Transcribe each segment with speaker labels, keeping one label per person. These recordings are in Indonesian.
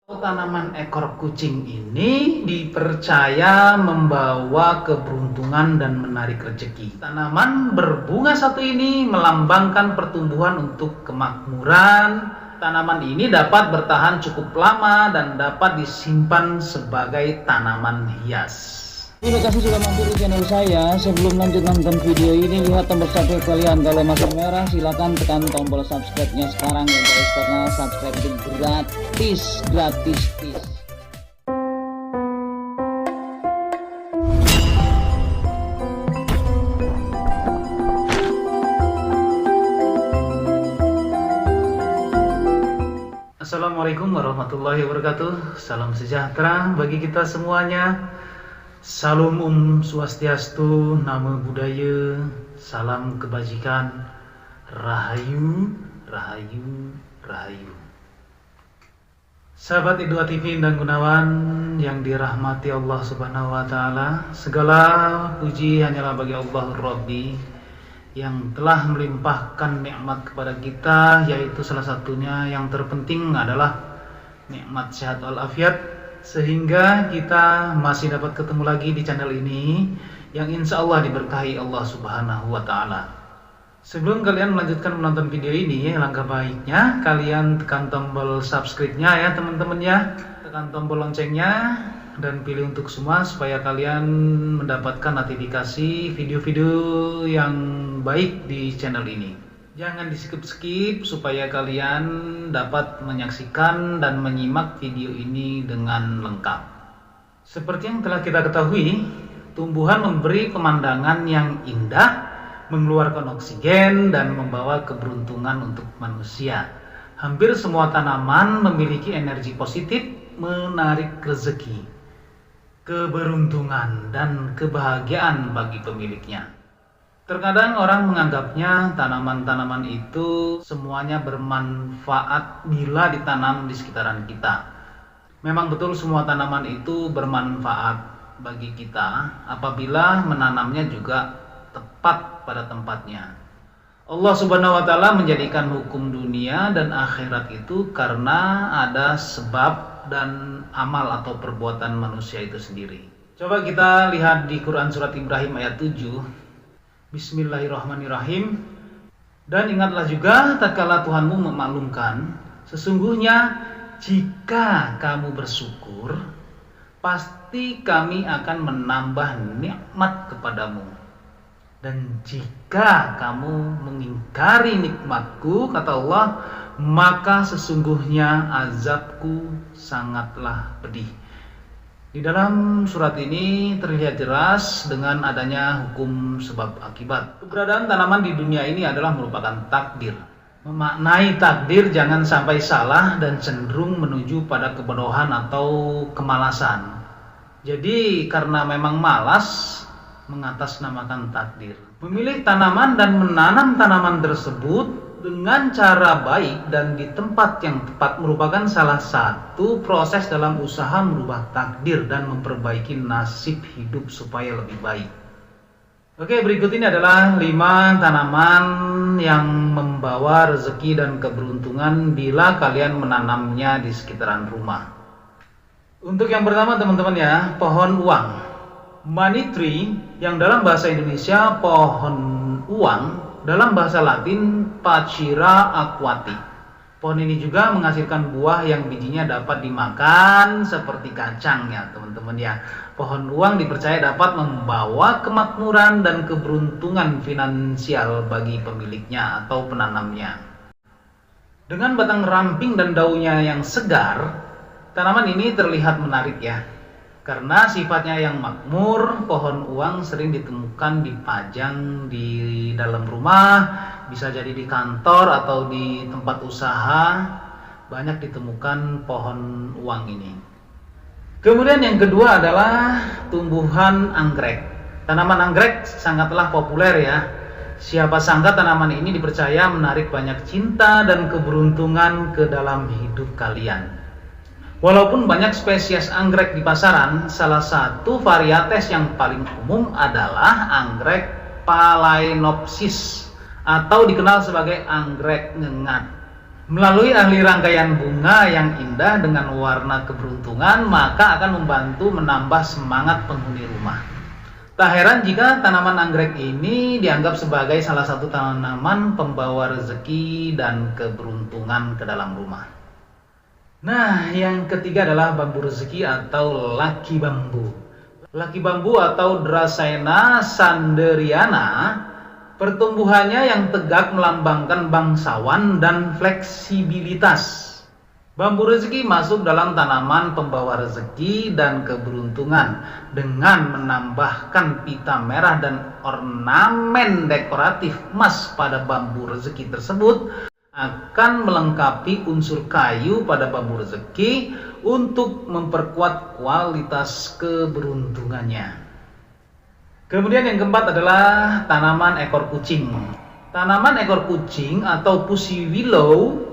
Speaker 1: Tanaman ekor kucing ini dipercaya membawa keberuntungan dan menarik rezeki. Tanaman berbunga satu ini melambangkan pertumbuhan untuk kemakmuran. Tanaman ini dapat bertahan cukup lama dan dapat disimpan sebagai tanaman hias.
Speaker 2: Terima kasih sudah mampir di channel saya. Sebelum lanjut nonton video ini, lihat tombol subscribe kalian. Kalau masih merah, silahkan tekan tombol subscribe-nya sekarang ya guys, karena subscribe itu gratis.
Speaker 1: Assalamualaikum warahmatullahi wabarakatuh. Salam sejahtera bagi kita semuanya. Salam Swastiastu, Namo Buddhaya, salam kebajikan, Rahayu, Rahayu, Rahayu. Sahabat I2 TV dan Gunawan yang dirahmati Allah Subhanahu wa Ta'ala, segala puji hanyalah bagi Allah Rabbi yang telah melimpahkan nikmat kepada kita, yaitu salah satunya yang terpenting adalah nikmat sehat walafiat, sehingga kita masih dapat ketemu lagi di channel ini yang insya Allah diberkahi Allah Subhanahu wa Ta'ala. Sebelum kalian melanjutkan menonton video ini, langkah baiknya kalian tekan tombol subscribe-nya ya teman-teman ya, tekan tombol loncengnya dan pilih untuk semua supaya kalian mendapatkan notifikasi video-video yang baik di channel ini. Jangan di skip supaya kalian dapat menyaksikan dan menyimak video ini dengan lengkap. Seperti yang telah kita ketahui, tumbuhan memberi pemandangan yang indah, mengeluarkan oksigen dan membawa keberuntungan untuk manusia. Hampir semua tanaman memiliki energi positif, menarik rezeki, keberuntungan dan kebahagiaan bagi pemiliknya. Terkadang orang menganggapnya tanaman-tanaman itu semuanya bermanfaat bila ditanam di sekitaran kita. Memang betul semua tanaman itu bermanfaat bagi kita apabila menanamnya juga tepat pada tempatnya. Allah Subhanahu wa Ta'ala menjadikan hukum dunia dan akhirat itu karena ada sebab dan amal atau perbuatan manusia itu sendiri. Coba kita lihat di Quran surat Ibrahim ayat 7. Bismillahirrahmanirrahim. Dan ingatlah juga tatkala Tuhanmu memaklumkan, sesungguhnya jika kamu bersyukur, pasti kami akan menambah nikmat kepadamu. Dan jika kamu mengingkari nikmatku, kata Allah, maka sesungguhnya azabku sangatlah pedih. Di dalam surat ini terlihat jelas dengan adanya hukum sebab akibat. Keberadaan tanaman di dunia ini adalah merupakan takdir. Memaknai takdir jangan sampai salah dan cenderung menuju pada kebodohan atau kemalasan. Jadi karena memang malas mengatasnamakan takdir, memilih tanaman dan menanam tanaman tersebut dengan cara baik dan di tempat yang tepat merupakan salah satu proses dalam usaha merubah takdir dan memperbaiki nasib hidup supaya lebih baik. Oke, berikut ini adalah 5 tanaman yang membawa rezeki dan keberuntungan bila kalian menanamnya di sekitaran rumah. Untuk yang pertama teman-teman ya, pohon uang. Money tree yang dalam bahasa Indonesia pohon uang, dalam bahasa Latin Pachira aquati. Pohon ini juga menghasilkan buah yang bijinya dapat dimakan seperti kacang ya teman-teman ya. Pohon uang dipercaya dapat membawa kemakmuran dan keberuntungan finansial bagi pemiliknya atau penanamnya. Dengan batang ramping dan daunnya yang segar, tanaman ini terlihat menarik ya. Karena sifatnya yang makmur, pohon uang sering ditemukan dipajang di dalam rumah, bisa jadi di kantor atau di tempat usaha, banyak ditemukan pohon uang ini. Kemudian yang kedua adalah tumbuhan anggrek. Tanaman anggrek sangatlah populer ya. Siapa sangka tanaman ini dipercaya menarik banyak cinta dan keberuntungan ke dalam hidup kalian. Walaupun banyak spesies anggrek di pasaran, salah satu varietas yang paling umum adalah anggrek Phalaenopsis atau dikenal sebagai anggrek ngengat. Melalui ahli rangkaian bunga yang indah dengan warna keberuntungan, maka akan membantu menambah semangat penghuni rumah. Tak heran jika tanaman anggrek ini dianggap sebagai salah satu tanaman pembawa rezeki dan keberuntungan ke dalam rumah. Nah, yang ketiga adalah bambu rezeki atau laki bambu. Laki bambu atau Dracaena sanderiana, pertumbuhannya yang tegak melambangkan bangsawan dan fleksibilitas. Bambu rezeki masuk dalam tanaman pembawa rezeki dan keberuntungan dengan menambahkan pita merah dan ornamen dekoratif emas pada bambu rezeki tersebut akan melengkapi unsur kayu pada bambu rezeki untuk memperkuat kualitas keberuntungannya. Kemudian yang keempat adalah tanaman ekor kucing. Tanaman ekor kucing atau pussy willow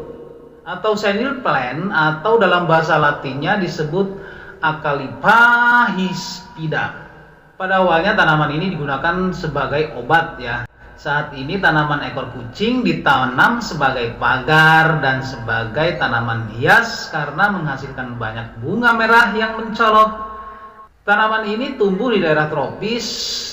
Speaker 1: atau senile plant atau dalam bahasa Latinnya disebut Acalypha hispida. Pada awalnya tanaman ini digunakan sebagai obat ya. Saat ini tanaman ekor kucing ditanam sebagai pagar dan sebagai tanaman hias karena menghasilkan banyak bunga merah yang mencolok. Tanaman ini tumbuh di daerah tropis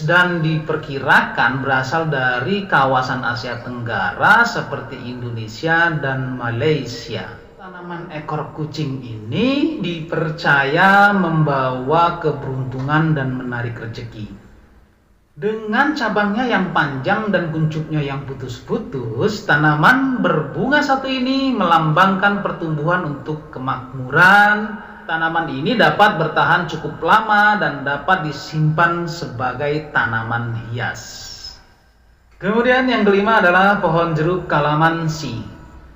Speaker 1: dan diperkirakan berasal dari kawasan Asia Tenggara seperti Indonesia dan Malaysia. Tanaman ekor kucing ini dipercaya membawa keberuntungan dan menarik rezeki. Dengan cabangnya yang panjang dan kuncupnya yang putus-putus, tanaman berbunga satu ini melambangkan pertumbuhan untuk kemakmuran. Tanaman ini dapat bertahan cukup lama dan dapat disimpan sebagai tanaman hias. Kemudian yang kelima adalah pohon jeruk kalamansi.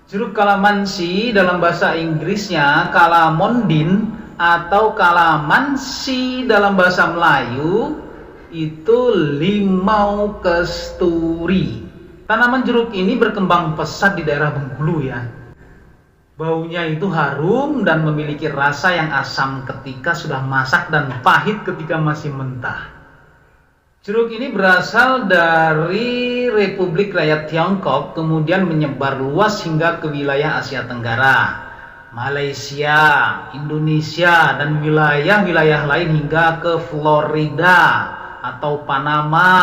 Speaker 1: Jeruk kalamansi dalam bahasa Inggrisnya calamondin atau kalamansi dalam bahasa Melayu itu limau kesturi. Tanaman jeruk ini berkembang pesat di daerah Bengkulu ya. Baunya itu harum dan memiliki rasa yang asam ketika sudah masak dan pahit ketika masih mentah. Jeruk ini berasal dari Republik Rakyat Tiongkok, kemudian menyebar luas hingga ke wilayah Asia Tenggara, Malaysia, Indonesia, dan wilayah-wilayah lain hingga ke Florida atau Panama.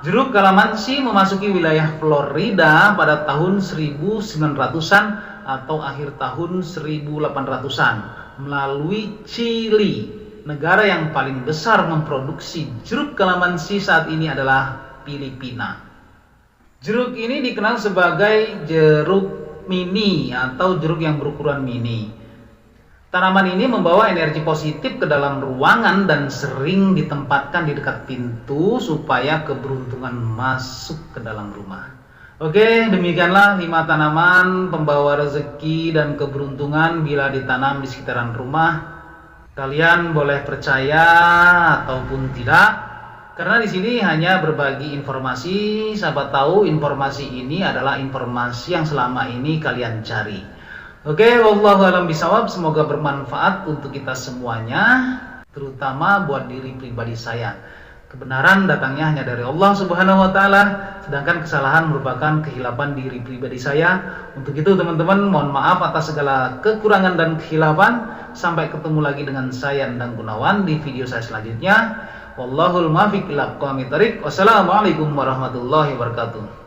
Speaker 1: Jeruk kalamansi memasuki wilayah Florida pada tahun 1900-an atau akhir tahun 1800-an melalui Chili. Negara yang paling besar memproduksi jeruk kalamansi saat ini adalah Filipina. Jeruk ini dikenal sebagai jeruk mini atau jeruk yang berukuran mini. Tanaman ini membawa energi positif ke dalam ruangan dan sering ditempatkan di dekat pintu supaya keberuntungan masuk ke dalam rumah. Oke, demikianlah 5 tanaman pembawa rezeki dan keberuntungan bila ditanam di sekitaran rumah. Kalian boleh percaya ataupun tidak, karena di sini hanya berbagi informasi. Siapa tahu informasi ini adalah informasi yang selama ini kalian cari. Oke, wallahu a'lam bishawab. Semoga bermanfaat untuk kita semuanya, terutama buat diri pribadi saya. Kebenaran datangnya hanya dari Allah Subhanahu wa taala, sedangkan kesalahan merupakan kehilapan diri pribadi saya. Untuk itu teman-teman, mohon maaf atas segala kekurangan dan kehilapan. Sampai ketemu lagi dengan saya Endang Gunawan di video saya selanjutnya. Wallahul muwaffiq ila aqwamit thoriq. Wassalamualaikum warahmatullahi wabarakatuh.